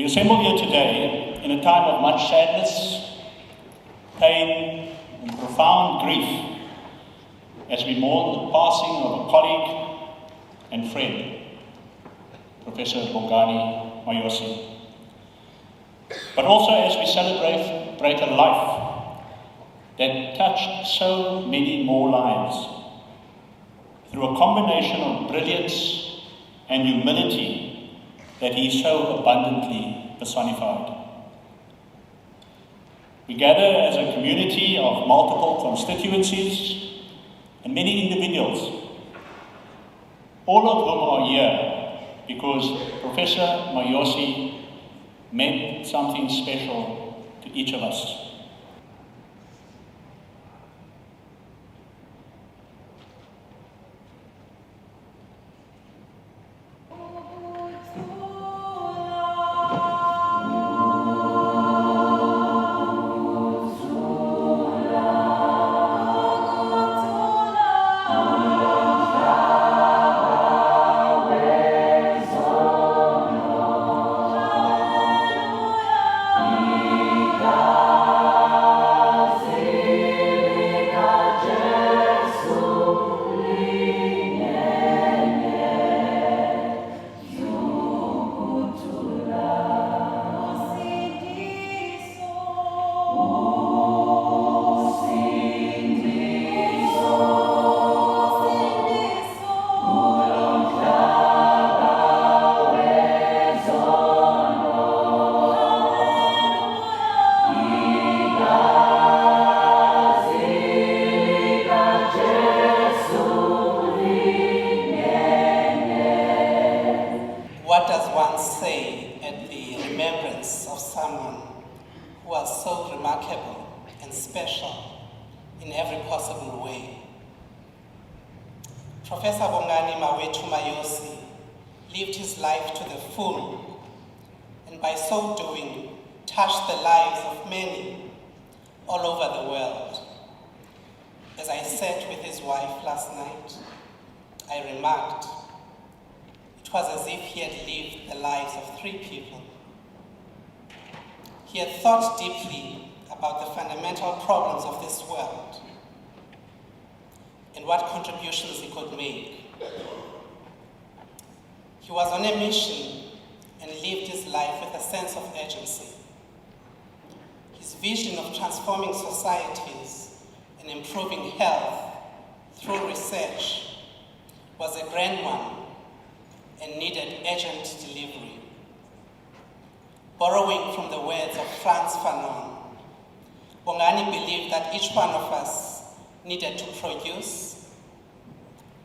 We assemble here today in a time of much sadness, pain, and profound grief as we mourn the passing of a colleague and friend, Professor Bongani Mayosi. But also as we celebrate a life that touched so many more lives through a combination of brilliance and humility that he so abundantly personified. We gather as a community of multiple constituencies and many individuals, all of whom are here because Professor Mayosi meant something special to each of us. What does one say at the remembrance of someone who was so remarkable and special in every possible way? Professor Bongani Mayosi lived his life to the full, and by so doing, touched the lives of many all over the world. As I sat with his wife last night, I remarked, it was as if he had lived the lives of 3 people. He had thought deeply about the fundamental problems of this world and what contributions he could make. He was on a mission and lived his life with a sense of urgency. His vision of transforming societies and improving health through research was a grand one and needed urgent delivery. Borrowing from the words of Frantz Fanon, Bongani believed that each one of us needed to produce,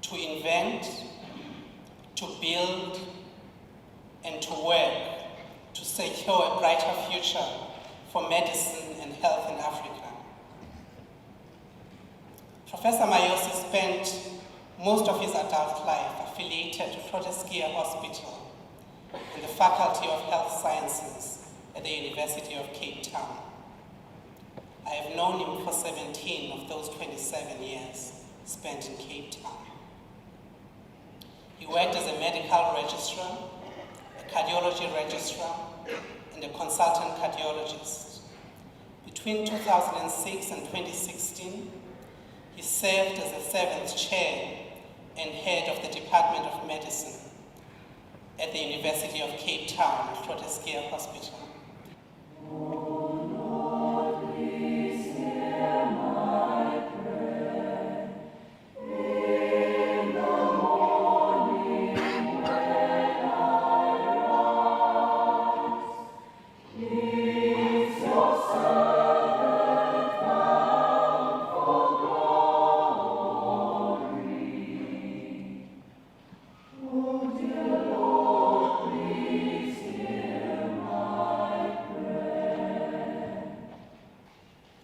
to invent, to build, and to work to secure a brighter future for medicine and health in Africa. Professor Mayosi spent most of his adult life affiliated to Proteskia Hospital in the Faculty of Health Sciences at the University of Cape Town. I have known him for 17 of those 27 years spent in Cape Town. He worked as a medical registrar, a cardiology registrar, and a consultant cardiologist. Between 2006 and 2016, he served as the 7th chair and head of the Department of Medicine at the University of Cape Town, Proteskia Hospital.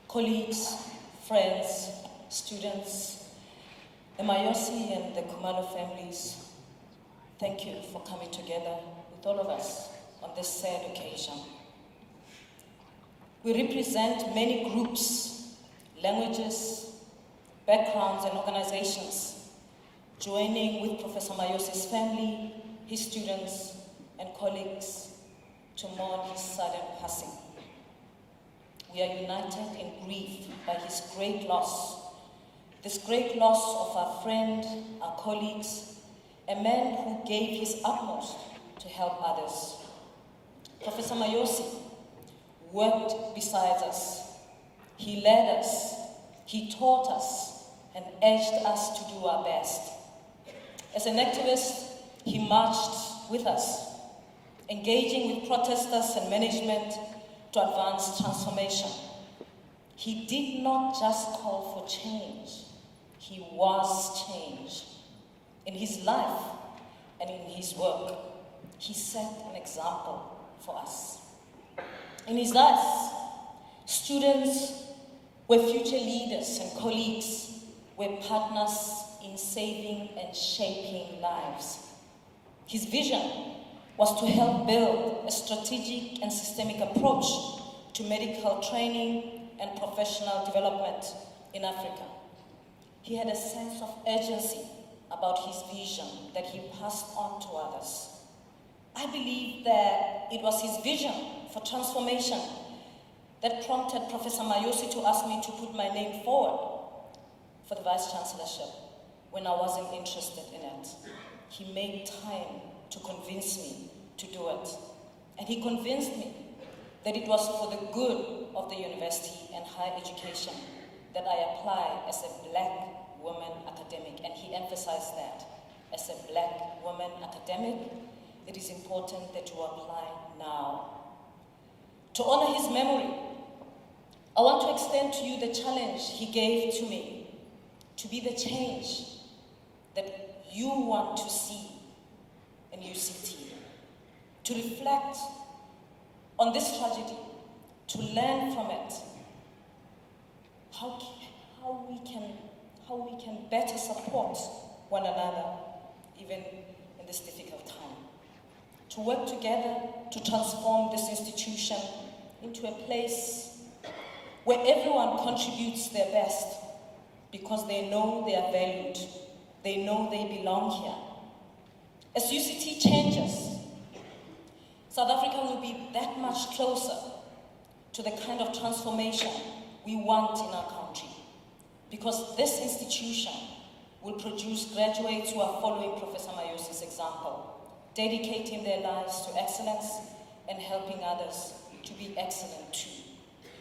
Colleagues, friends, students, the Mayosi and the Kumalo families, thank you for coming together with all of us on this sad occasion. We represent many groups, languages, backgrounds, and organizations, joining with Professor Mayosi's family, his students, and colleagues to mourn his sudden passing. We are united in grief by his great loss, this great loss of our friend, our colleagues, a man who gave his utmost to help others. Professor Mayosi worked beside us. He led us, he taught us, and urged us to do our best. As an activist, he marched with us, engaging with protesters and management to advance transformation. He did not just call for change, he was change. In his life and in his work, he set an example for us. In his life, students were future leaders and colleagues, were partners in saving and shaping lives. His vision was to help build a strategic and systemic approach to medical training and professional development in Africa. He had a sense of urgency about his vision that he passed on to others. I believe that it was his vision for transformation that prompted Professor Mayosi to ask me to put my name forward for the Vice Chancellorship when I wasn't interested in it. He made time to convince me to do it. And he convinced me that it was for the good of the university and higher education that I apply as a black woman academic. And he emphasized that. As a black woman academic, it is important that you apply now. To honor his memory, I want to extend to you the challenge he gave to me to be the change that you want to see in UCT, to reflect on this tragedy, to learn from it, how we can better support one another, even in this difficult time. To work together to transform this institution into a place where everyone contributes their best because they know they are valued, they know they belong here. As UCT changes, South Africa will be that much closer to the kind of transformation we want in our country, because this institution will produce graduates who are following Professor Mayosi's example, dedicating their lives to excellence and helping others to be excellent too.